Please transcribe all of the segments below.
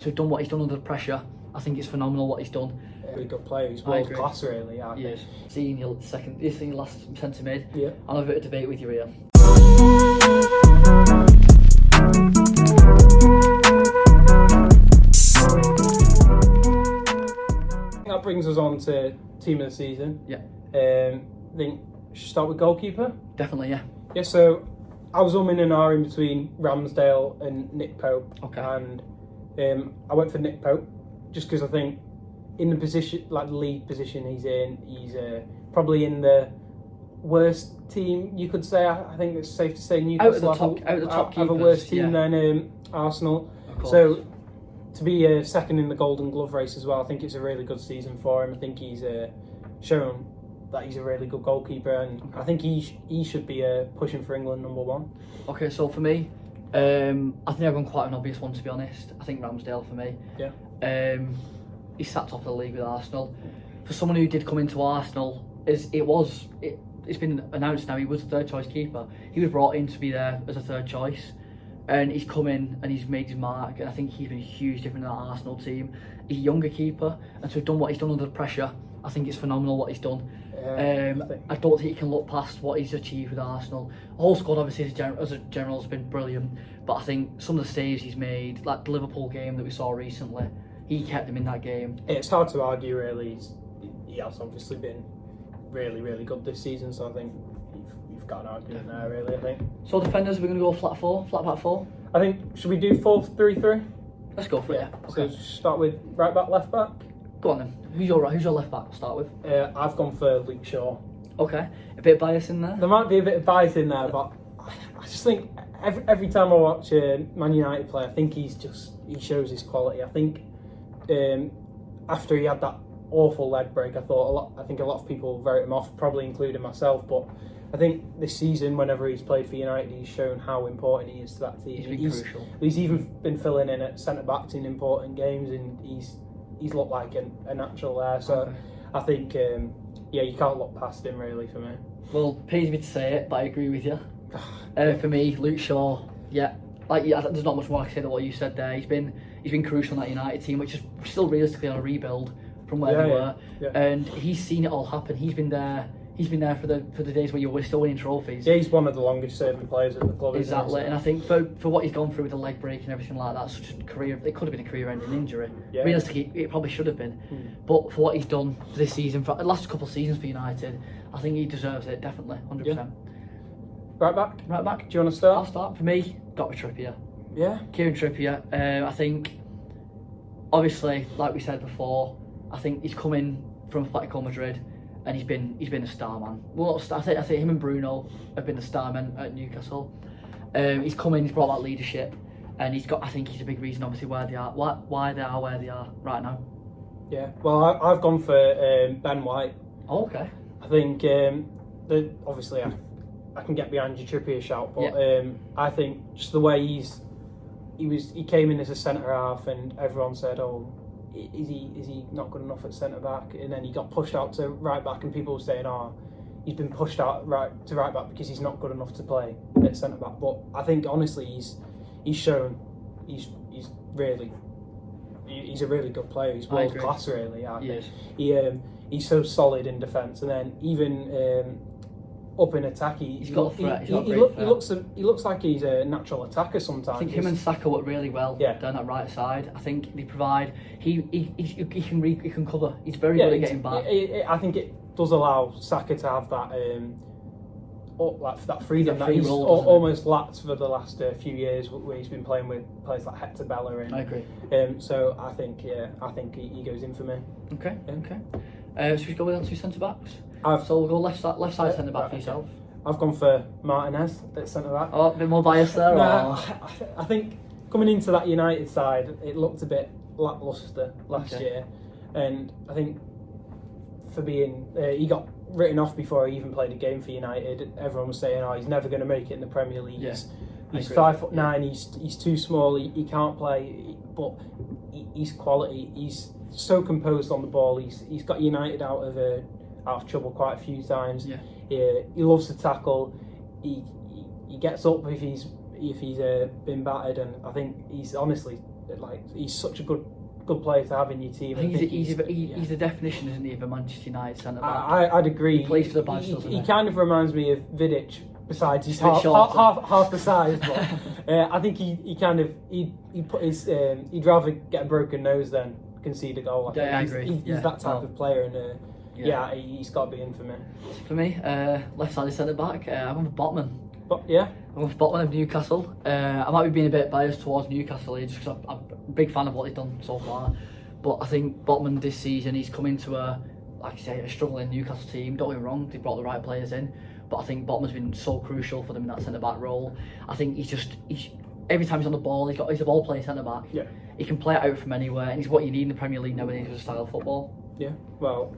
So done what he's done under pressure. I think it's phenomenal what he's done. Really good player. He's world class, really. Yeah. Yes. Seeing your last centre mid. Yeah. I'll have a bit of debate with you here. That brings us on to team of the season. Yeah. I think should start with goalkeeper. Definitely, yeah. Yeah. So I was umming and ahhing between Ramsdale and Nick Pope. Okay. And I went for Nick Pope just because I think in the position, like the league position he's in, he's probably in the worst team, you could say. I think it's safe to say Newcastle out of the top have a keepers, worse team yeah. than Arsenal. Of course. So to be second in the Golden Glove race as well, I think it's a really good season for him. I think he's shown that he's a really good goalkeeper, and I think he should be pushing for England #1. Okay, so for me, I think I've gone quite an obvious one, to be honest. I think Ramsdale for me. Yeah. He sat top of the league with Arsenal. For someone who did come into Arsenal, it's been announced now he was the third choice keeper. He was brought in to be there as a third choice, and he's come in and he's made his mark. And I think he's been a huge difference in that Arsenal team. He's a younger keeper, and to have done what he's done under pressure, I think it's phenomenal what he's done. I don't think he can look past what he's achieved with Arsenal. The whole squad, obviously, as a general, has been brilliant. But I think some of the saves he's made, like the Liverpool game that we saw recently, he kept him in that game. It's hard to argue, really. He has obviously been really, really good this season, so I think you've got an argument there, really, I think. So defenders, we're going to go flat back four? I think, should we do 4-3-3? Let's go for it, yeah. Okay. So start with right back, left back? Go on then. Who's your left back to start with? I've gone for Luke Shaw. Okay. A bit of bias in there? There might be a bit of bias in there, but I just think every time I watch Man United play, I think he shows his quality. I think after he had that awful leg break, I think a lot of people wrote him off, probably including myself. But I think this season, whenever he's played for United, he's shown how important he is to that team. He's been crucial. He's even been filling in at centre backs in important games, and he's looked like a natural there. So okay. I think you can't look past him, really, for me. Well, pains me to say it, but I agree with you. For me, Luke Shaw, there's not much more I can say than what you said there. He's been crucial in that United team, which is still realistically on a rebuild from where they were. Yeah. And he's seen it all happen. He's been there for the days where you were still winning trophies. Yeah, he's one of the longest serving players at the club. Exactly, and I think for what he's gone through with the leg break and everything like that, such a career, it could have been a career-ending injury. Yeah. Realistically, it probably should have been. But for what he's done this season, for the last couple of seasons for United, I think he deserves it, definitely, 100%. Yeah. Right back? Right back. Do you want to start? I'll start. For me, got with Trippier. Yeah. Kieran Trippier. I think, obviously, like we said before, I think he's coming from Atletico Madrid, and he's been a star man. Well, I think him and Bruno have been the star men at Newcastle. He's come in, he's brought that leadership, and I think he's a big reason, obviously, why they are where they are right now. Yeah. Well, I've gone for Ben White. Oh, okay. I think obviously I can get behind your Trippier shout, but I think just the way he came in as a centre half, and everyone said, "Oh, is he not good enough at centre back?" And then he got pushed out to right back, and people were saying, "Oh, he's been pushed out to right back because he's not good enough to play at centre back." But I think honestly, he's shown he's a really good player. He's world class, really. He's so solid in defence, and then even up in attack, he looks like he's a natural attacker sometimes. I think him and Saka work really well down that right side. I think they provide. He can cover. He's very good at getting back. I think it does allow Saka to have that that freedom that he's almost lacked for the last few years, where he's been playing with players like Hector Bellerin. I agree. So I think he goes in for me. Okay. Should we go with on two centre backs? So we'll go left side centre back for yourself. I've gone for Martinez at centre back. Oh, a bit more bias there. I think coming into that United side, it looked a bit lacklustre last year, and I think for being he got written off before he even played a game for United. Everyone was saying, "Oh, he's never going to make it in the Premier League. Yeah. He's 5'9". He's too small. He can't play, but he's quality. He's so composed on the ball. He's got United out of trouble quite a few times. Yeah. He loves to tackle. He gets up if he's been battered, and I think he's honestly like he's such a good player to have in your team. I think he's the definition, isn't he, of a Manchester United centre back? I'd agree. He plays for the badge, doesn't he? He kind of reminds me of Vidic. Besides, he's Just a bit shorter. half the size, but I think he put his he'd rather get a broken nose than concede a goal. I agree. He's that type of player, and he's got to be in for me. For me, left-sided centre back, I'm going for Botman. But yeah, I'm going for Botman of Newcastle. I might be being a bit biased towards Newcastle just because I'm a big fan of what they've done so far. But I think Botman this season, he's come into a struggling Newcastle team. Don't get me wrong, they brought the right players in. But I think Botman's been so crucial for them in that centre-back role. I think he's every time he's on the ball, he's a ball-playing centre-back. Yeah. He can play it out from anywhere, and he's what you need in the Premier League nowadays with a style of football. Yeah. Well,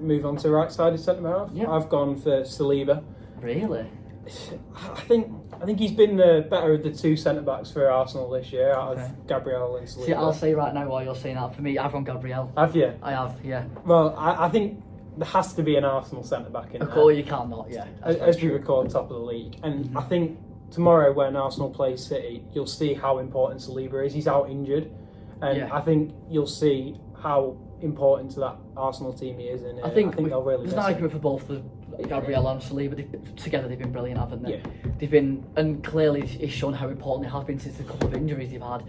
move on to right-sided centre-half. Yeah. I've gone for Saliba. Really? I think he's been the better of the two centre-backs for Arsenal this year, out of Gabriel and Saliba. See, I'll say right now while you're saying that, for me, I've gone Gabriel. Have you? I have, yeah. Well, I think there has to be an Arsenal centre-back in there. Of course, you can't not, yeah. As we record top of the league. And I think tomorrow when Arsenal plays City, you'll see how important Saliba is. He's out injured. And I think you'll see how important to that Arsenal team he is. And I think they'll really there's an argument for both the Gabriel and Saliba. Together they've been brilliant, haven't they? Yeah. They've been, and clearly it's shown how important they have been since the couple of injuries they've had.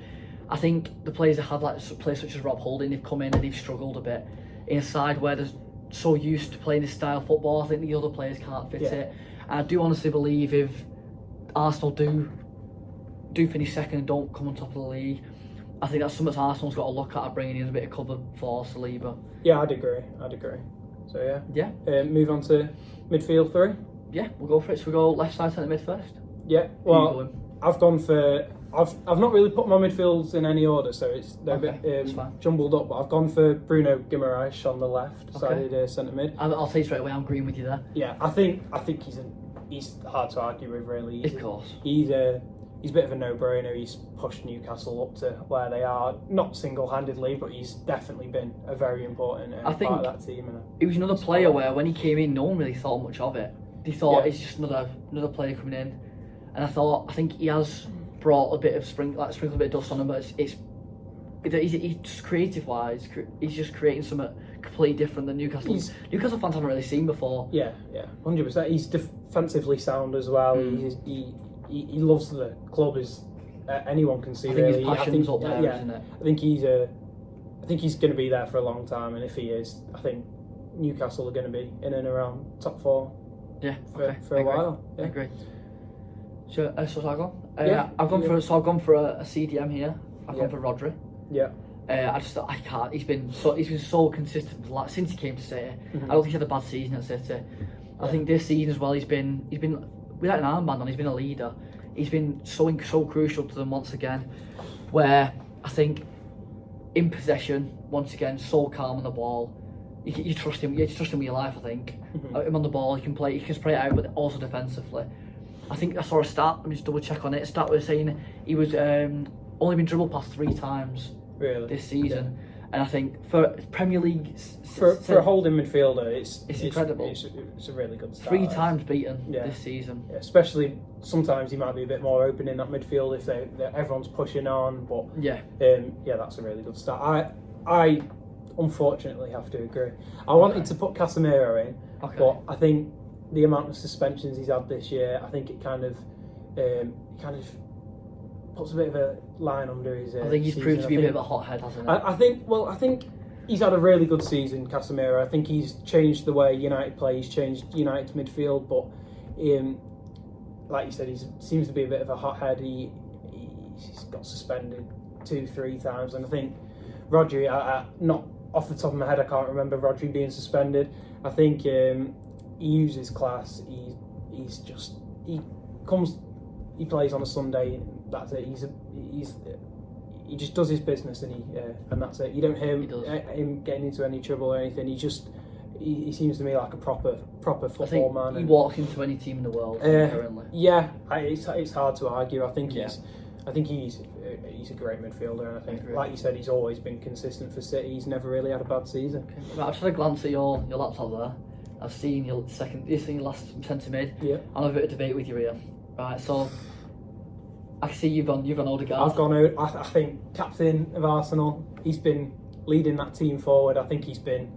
I think the players that have, like players such as Rob Holding, they've come in and they've struggled a bit in a side where they're so used to playing this style of football. I think the other players can't fit it. And I do honestly believe if Arsenal do finish second and don't come on top of the league, I think that's something Arsenal's got to look at bringing in a bit of cover for Saliba. Yeah, I'd agree. So yeah. Move on to midfield three. Yeah, we'll go for it. So we go left side centre mid first. Yeah. Well, I've gone for. I've not really put my midfields in any order, so they're a bit jumbled up. But I've gone for Bruno Guimaraes on the left-sided centre mid. I'll say straight away, I'm agreeing with you there. Yeah, I think he's hard to argue with, really. Of course. He's a bit of a no-brainer. He's pushed Newcastle up to where they are, not single-handedly, but he's definitely been a very important part of that team. He was another player where when he came in, no one really thought much of it. They thought it's just another player coming in, and I think he has brought a bit of sprinkled a bit of dust on him, but he's just creative wise, he's just creating something completely different than Newcastle fans haven't really seen before. Yeah, 100%. He's defensively sound as well. He loves the club, as anyone can see. I think really, his passion's up there, isn't it? I think he's going to be there for a long time, and if he is, I think Newcastle are going to be in and around top four. Yeah, for a while. Yeah. I agree. So I've gone. I've gone for a CDM here. I've gone for Rodri. Yeah. I can't. He's been so consistent since he came to City. I don't think he had a bad season at City. I think this season as well, he's been without an armband on. He's been a leader. He's been so crucial to them once again. Where I think in possession, once again, so calm on the ball. You trust him. You trust him with your life. I think him on the ball. He can play it out, but also defensively. I think I saw a stat. Let me just double check on it. A stat was saying he was only been dribbled past 3 times this season, and I think for Premier League for a holding midfielder, it's incredible. It's a really good stat. 3 times beaten this season. Yeah, especially sometimes he might be a bit more open in that midfield if everyone's pushing on. But that's a really good stat. I unfortunately have to agree. I wanted to put Casemiro in, but I think the amount of suspensions he's had this year, I think it kind of puts a bit of a line under his. I think he's proved to be a bit of a hothead, hasn't he? I think he's had a really good season, Casemiro. I think he's changed the way United play. He's changed United's midfield, but like you said, he seems to be a bit of a hothead. He's got suspended 2-3 times, and I think Rodri, not off the top of my head, I can't remember Rodri being suspended. I think he uses class. He plays on a Sunday. That's it. He just does his business, and that's it. You don't hear him getting into any trouble or anything. He seems to me like a proper football man. He walks into any team in the world currently. Yeah, it's hard to argue. I think he's a great midfielder, and I think, like you said, he's always been consistent for City. He's never really had a bad season. Okay. Right, I've just had a glance at your laptop there. I've seen your last centre mid. Yeah. I'll have a bit of debate with you here. Right, so I can see you've gone Odegaard. I've gone out. I think captain of Arsenal. He's been leading that team forward. I think he's been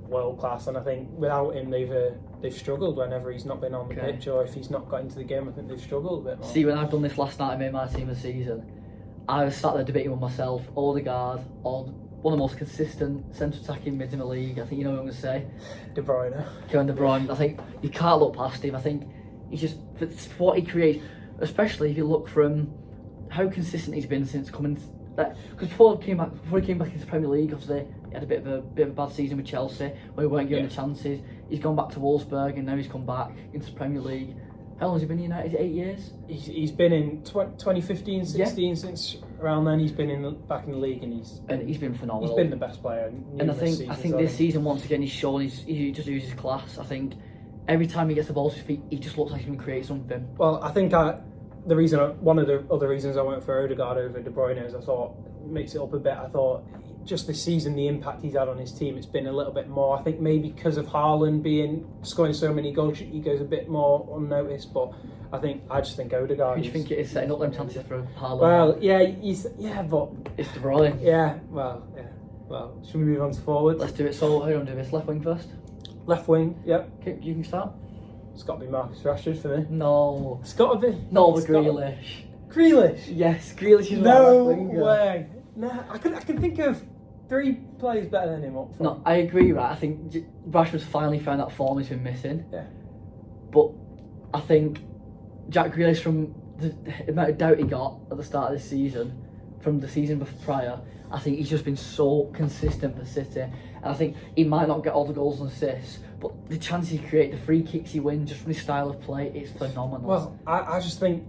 world class, and I think without him, they've struggled whenever he's not been on the pitch, or if he's not got into the game. I think they've struggled a bit more. See, when I've done this last night, I made my team of the season. I was sat there debating with myself, Odegaard or one of the most consistent centre attacking mids in the league. I think you know what I'm going to say. De Bruyne. Kevin De Bruyne. I think you can't look past him. I think he's just for what he creates, especially if you look from how consistent he's been since coming. Because before he came back into the Premier League, obviously he had a bit of a bad season with Chelsea where he weren't given the chances. He's gone back to Wolfsburg and now he's come back into the Premier League. How long has he been in United? 8 years? He's been in 2015, 16, since around then he's been back in the league, and he's been phenomenal. He's been the best player. And I think this season once again he's shown he just uses class. I think every time he gets the ball to his feet, he just looks like he can create something. Well, I think one of the other reasons I went for Odegaard over De Bruyne is I thought makes it up a bit. I thought just this season the impact he's had on his team, it's been a little bit more. I think maybe because of Haaland scoring so many goals, he goes a bit more unnoticed. But I just think Odegaard. Who do you think it is setting up them chances for Haaland? Well, but it's De Bruyne. Yeah. Well, should we move on to forwards? Let's do it. So who do we do this? Left wing first. Left wing. Yep. Okay, you can start. It's got to be Marcus Rashford for me. No. It's got to be. No, but Grealish. Grealish? Yes, Grealish is no left winger. way. No, I can think of 3 players better than him up front. No, I agree, right? I think Rashford's finally found that form he's been missing. Yeah. But I think Jack Grealish, from the amount of doubt he got at the start of this season, from the season prior, I think he's just been so consistent for City. And I think he might not get all the goals and assists, but the chances he creates, the free kicks he wins, just from his style of play, it's phenomenal. Well, I just think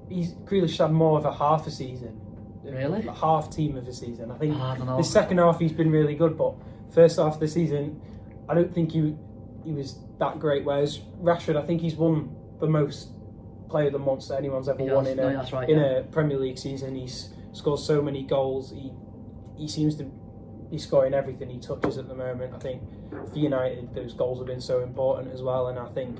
Grealish had more of a half a season. Really? A half team of a season. I think I don't know. the second half he's been really good, but first half of the season, I don't think he was that great. Whereas Rashford, I think he's won the most Player of the Month that anyone's ever won in a Premier League season. He's scored so many goals. He seems to be scoring everything he touches at the moment. I think for United, those goals have been so important as well. And I think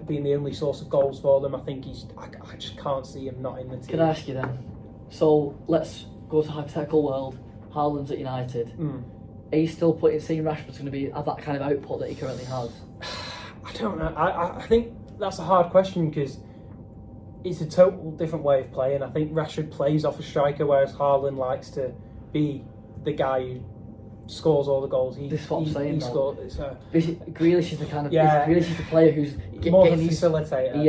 being the only source of goals for them, I think I just can't see him not in the team. Can I ask you then? So let's go to hypothetical world. Haaland's at United. Are you still seeing Rashford's going to have that kind of output that he currently has? I don't know. I think that's a hard question because it's a total different way of playing. I think Rashford plays off a striker, whereas Haaland likes to be the guy who scores all the goals. This is what I'm saying. Grealish is the kind of Grealish is the player who's more of a facilitator.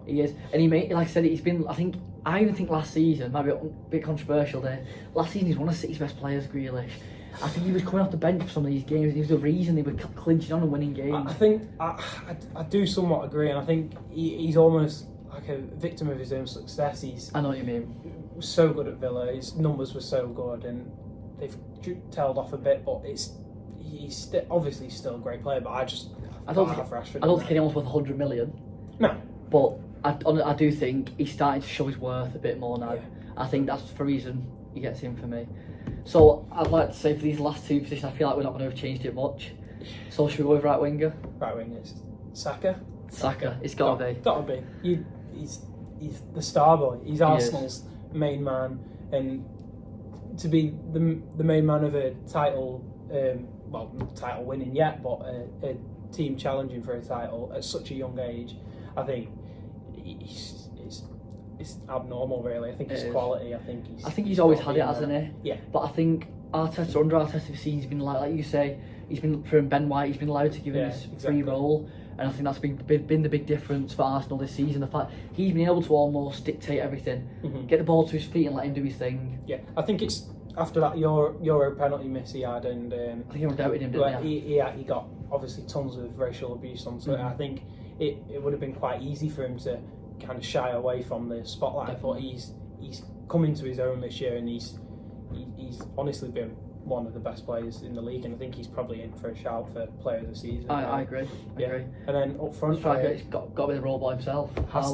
He is, and he made, like I said, he's been. I even think last season, maybe a bit controversial there. Last season, he's one of City's best players, Grealish. I think he was coming off the bench for some of these games, and he was the reason they were clinching on and winning games. I think I do somewhat agree, and I think he's almost like a victim of his own success. I know what you mean. So good at Villa, his numbers were so good, and they've tailed off a bit. But he's obviously still a great player. But I don't think anyone's worth 100 million. No, but I do think he's starting to show his worth a bit more now. Yeah. I think that's the reason he gets in for me. So I'd like to say for these last 2 positions, I feel like we're not going to have changed it much. So should we go with right winger? Right winger is Saka. It's got to be. Got to be. He's the star boy. He's Arsenal's main man, and to be the main man of a title, not title winning yet, but a team challenging for a title at such a young age, I think it's abnormal, really. I think his quality. I think he's always had it, hasn't he? Yeah. But I think under Arteta, he's been like you say, he's been from Ben White. He's been allowed to give him his free role, and I think that's been the big difference for Arsenal this season. The fact he's been able to almost dictate everything, get the ball to his feet and let him do his thing. Yeah, I think it's after that Euro penalty miss he had, and I think everyone doubted him, didn't he got obviously tons of racial abuse on Twitter. I think it would have been quite easy for him to kind of shy away from the spotlight. Definitely. But he's come into his own this year, and he's honestly been one of the best players in the league, and I think he's probably in for a shout for player of the season. I agree. I agree. And then up front, it's got to be the role by himself. Has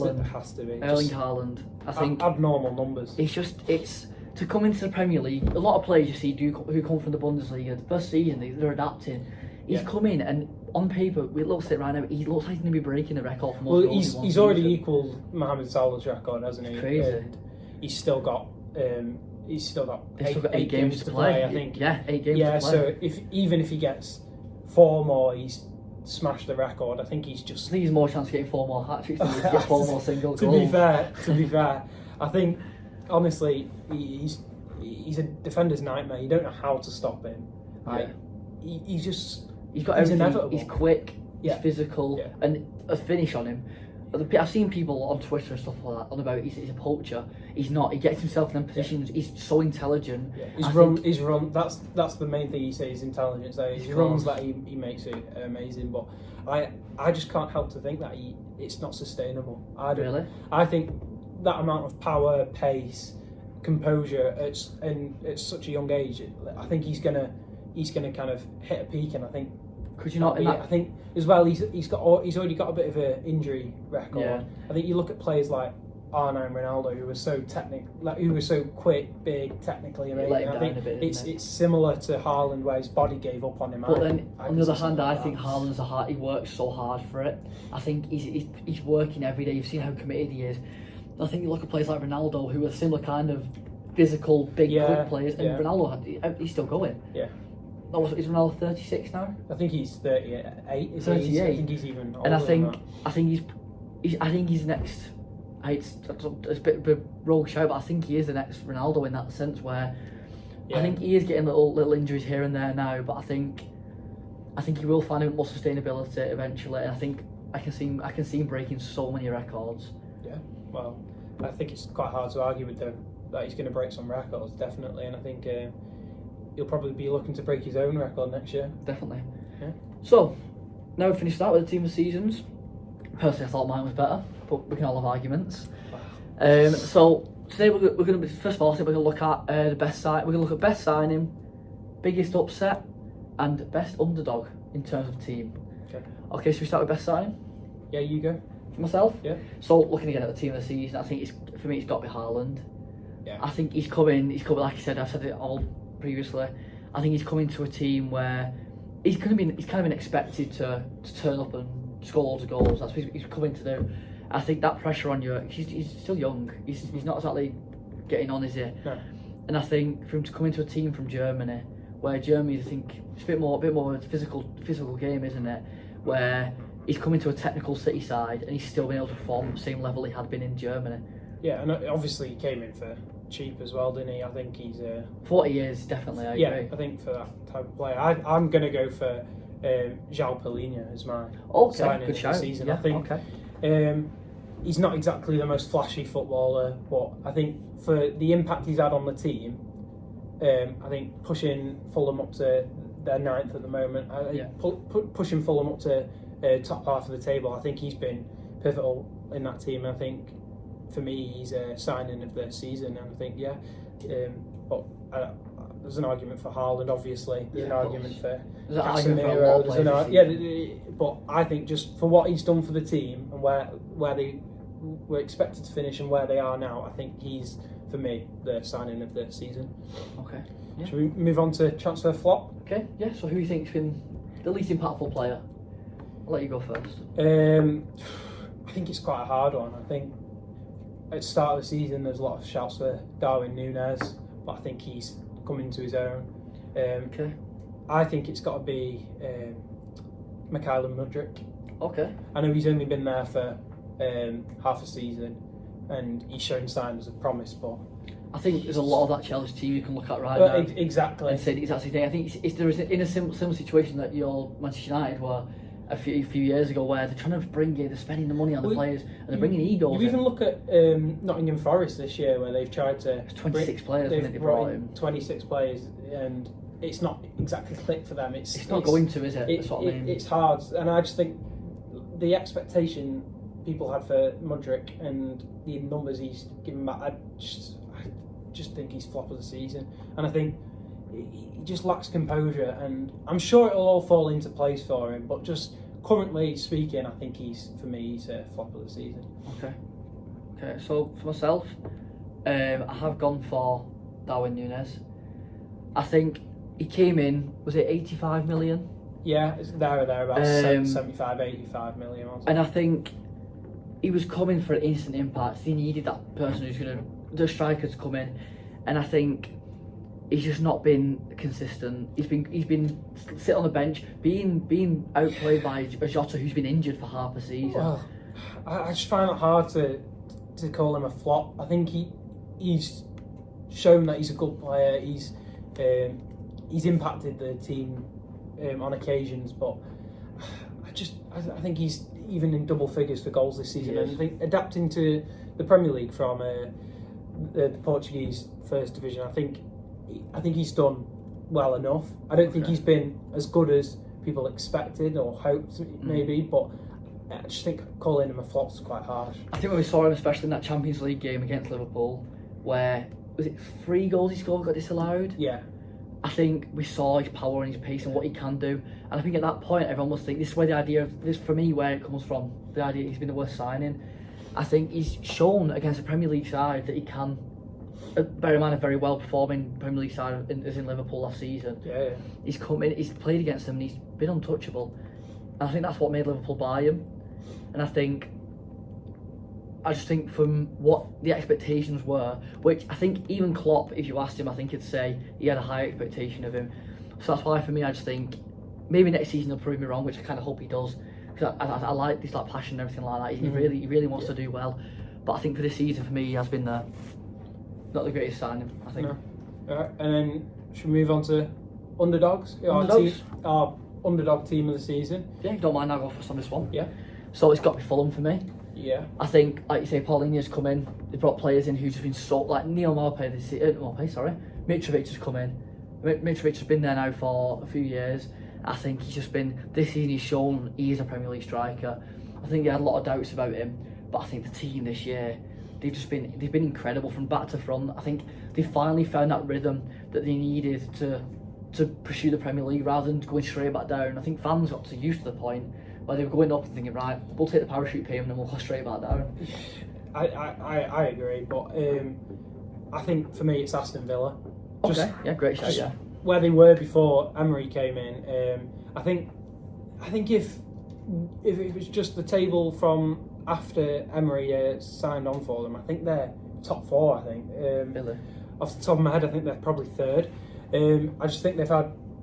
to be Erling Haaland. I think abnormal numbers. It's to come into the Premier League. A lot of players you see who come from the Bundesliga. The first season they're adapting. He's come in and on paper, it looks it right now. He looks like he's going to be breaking the record for most Well, goals in one he's already season. equalled Mohamed Salah's record, hasn't he? Crazy. And he's still got They've still got eight games to play. I think. Yeah, 8 games Yeah, to play. so if he gets 4 more, he's smashed the record. I think he's I just. think he's more chance of getting 4 more hat-tricks than he is to get 4 more single To goals. be fair, I think honestly he's a defender's nightmare. You don't know how to stop him. Yeah. He's just. He's got He's everything. inevitable. He's quick. Yeah. He's physical, Yeah. and a finish on him. I've seen people on Twitter and stuff like that on about he's a poacher. He's not. He gets himself in them positions. He's so intelligent. Yeah. I His run. That's the main thing he says. His intelligence. There, his Of runs course. that he makes it amazing. But I just can't help to think that it's not sustainable. I don't. Really? I think that amount of power, pace, composure at such a young age. I think he's gonna kind of hit a peak, and I think. Could you not? In that, I think as well. He's already got a bit of an injury record. Yeah. I think you look at players like R9 Ronaldo, who was so who was so quick, big, technically amazing. let him I down think a bit, didn't it? it's similar to Haaland, where his body gave up on him. But then, on the other can see hand, something I like think that. Haaland's he works so hard for it. I think he's working every day. You've seen how committed he is. I think you look at players like Ronaldo, who are similar kind of physical, big, quick players, and yeah. Ronaldo, he's still going. Yeah. Oh, is Ronaldo 36 now? I think he's 38. 38. I think he's even older And I than that. think he's next. It's a bit of a rogue shout, but I think he is the next Ronaldo in that sense. Where Yeah. I think he is getting little injuries here and there now, but I think he will find a bit more sustainability eventually. And I think I can see him breaking so many records. Yeah. Well, I think it's quite hard to argue with them that he's going to break some records, definitely. And I think he'll probably be looking to break his own record next year. Definitely. Yeah. So now we've finished that with the team of seasons. Personally, I thought mine was better, but we can all have arguments. So today we're going to be, first of all, I think we're going to look at the best side. We're going to look at best signing, biggest upset, and best underdog in terms of team. Okay, so we start with best signing. Yeah, you go. For myself. Yeah. So looking again at the team of the season, I think for me it's got to be Haaland. Yeah. I think he's coming. Like I said, I've said it all previously. I think he's coming to a team where he's kind of been expected to turn up and score loads of goals. That's what he's coming to do. I think that pressure on you. He's still young. He's not exactly getting on, is he? No. And I think for him to come into a team from Germany, where Germany, I think it's a bit more of a physical game, isn't it? Where he's coming to a technical City side and he's still been able to perform at the same level he had been in Germany. Yeah, and obviously he came in for cheap as well, didn't he? I think he's 40 years, definitely. I agree. I think for that type of player, I'm going to go for João Palhinha as my signing good of shout. the season. Yeah, I think he's not exactly the most flashy footballer, but I think for the impact he's had on the team, I think pushing Fulham up to their 9th at the moment, pushing Fulham up to top half of the table, I think he's been pivotal in that team. And I think for me, he's a signing of the season, and I think but there's an argument for Haaland, obviously. There's an argument for There's an argument for a lot of Casemiro. players. But I think just for what he's done for the team and where they were expected to finish and where they are now, I think he's, for me, the signing of the season. Okay. Yeah. Should we move on to transfer flop? Okay. Yeah. So who do you think's been the least impactful player? I'll let you go first. I think it's quite a hard one. I think at the start of the season there's a lot of shouts for Darwin Núñez, but I think he's come into his own. Okay. I think it's got to be Mykhailo Mudryk. Okay. I know he's only been there for half a season and he's shown signs of promise, but I think there's a lot of that Chelsea team you can look at right now exactly. and say the exact same thing. I think it's there is in a similar situation that your Manchester United were a few years ago, where they're trying to they're spending the money on the players and they're bringing egos. You even look at Nottingham Forest this year, where they've tried to 26 players. They've When they brought brought in him. 26 players, and it's not exactly clicked for them. It's not going to, is it? That's what I mean. It's hard, and I just think the expectation people had for Mudryk and the numbers he's given back, I just think he's flop of the season, and I think he just lacks composure, and I'm sure it'll all fall into place for him, but just currently speaking, I think he's a flop of the season. Okay, so for myself, I have gone for Darwin Núñez. I think he came in, was it 85 million? Yeah, it's there or thereabouts, 75, 85 million. Or and I think he was coming for an instant impact. He needed that person who's going to, the striker to come in, and I think he's just not been consistent. He's been sitting on the bench, being outplayed by Jota, who's been injured for half a season. Well, I just find it hard to call him a flop. I think he's shown that he's a good player. He's impacted the team on occasions, but I think he's even in double figures for goals this season. And I think adapting to the Premier League from the Portuguese First Division, I think he's done well enough. I don't think he's been as good as people expected or hoped maybe, but I just think calling him a flop is quite harsh. I think when we saw him, especially in that Champions League game against Liverpool, where was it 3 goals he scored got disallowed? Yeah. I think we saw his power and his pace and what he can do, and I think at that point everyone must think this is where the idea of this, for me, where it comes from. The idea he's been the worst signing. I think he's shown against a Premier League side that he can. Bear in mind a very well performing Premier League side as in Liverpool last season. Yeah. He's come in, he's played against them, and he's been untouchable. And I think that's what made Liverpool buy him. And I just think from what the expectations were, which I think even Klopp, if you asked him, I think he'd say he had a high expectation of him. So that's why for me, I just think maybe next season he'll prove me wrong, which I kind of hope he does, because I like this like passion and everything like that. He really wants to do well. But I think for this season, for me, he has been not the greatest signing, I think. No. All right, and then should we move on to underdogs? Our underdog team of the season. Yeah, if you don't mind, I'll go first on this one. Yeah. So it's got to be Fulham for me. Yeah. I think, like you say, Paulinho's come in. They brought players in who's just been so like Neil Maupay. Mitrovic has come in. Mitrovic has been there now for a few years. I think he's just been this season. He's shown he is a Premier League striker. I think they had a lot of doubts about him, but I think the team this year, they've been incredible from back to front. I think they finally found that rhythm that they needed to pursue the Premier League rather than going straight back down. I think fans got used to the point where they were going up and thinking, right, we'll take the parachute payment and we'll go straight back down. I agree, but I think for me it's Aston Villa. Okay, yeah, great shout, yeah. Where they were before Emery came in, I think if it was just the table from after Emery signed on for them, I think they're top 4. I think. Really? Off the top of my head, I think they're probably 3rd. I just think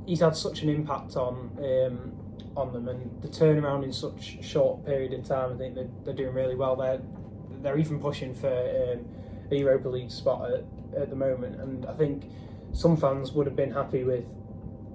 he's had such an impact on them, and the turnaround in such short period of time. I think they're doing really well. They're even pushing for a Europa League spot at the moment, and I think some fans would have been happy with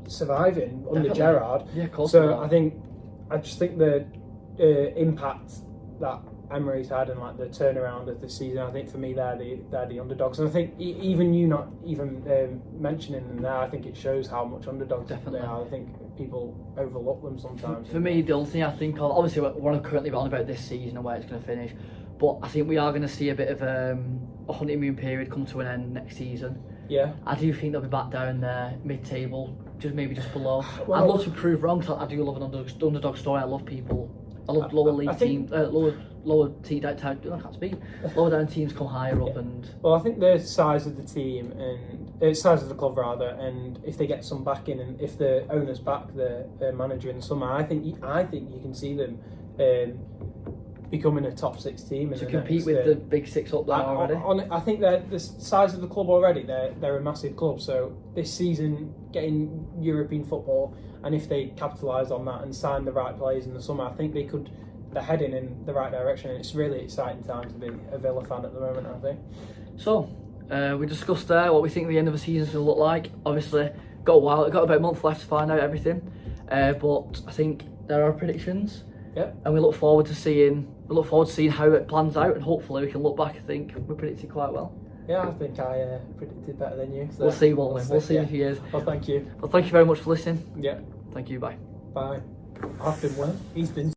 surviving under Gerrard. Yeah, of course. So I just think the impact that Emery's had and like the turnaround of the season, I think for me they're the underdogs, and I think even you not even mentioning them there, I think it shows how much underdogs they are. I think people overlook them sometimes. For me, the only thing I think of, obviously we're currently on about this season and where it's going to finish, but I think we are going to see a bit of a honeymoon period come to an end next season. Yeah, I do think they'll be back down there mid-table, maybe just below. Well, I'd love to prove wrong, because I do love an underdog story. I love people. I love lower league teams, lower down teams come higher up. And well, I think the size of the team and size of the club rather, and if they get some backing, and if the owners back the manager in the summer, I think you can see them becoming a top 6 team to compete with the big 6 up there already. I think the size of the club already. They're a massive club. So this season, getting European football, and if they capitalise on that and sign the right players in the summer, I think they're heading in the right direction. And it's really exciting time to be a Villa fan at the moment, I think. So we discussed there what we think the end of the season is going to look like. Obviously, got about a month left to find out everything, but I think there are predictions. Yeah. And we look forward to seeing how it plans out, and hopefully we can look back and think we predicted quite well. Yeah, I think I predicted better than you. So we'll see, won't we? We'll see in a few years. Well, thank you. Well, thank you very much for listening. Yeah. Thank you. Bye. Bye. I've been well. He's been.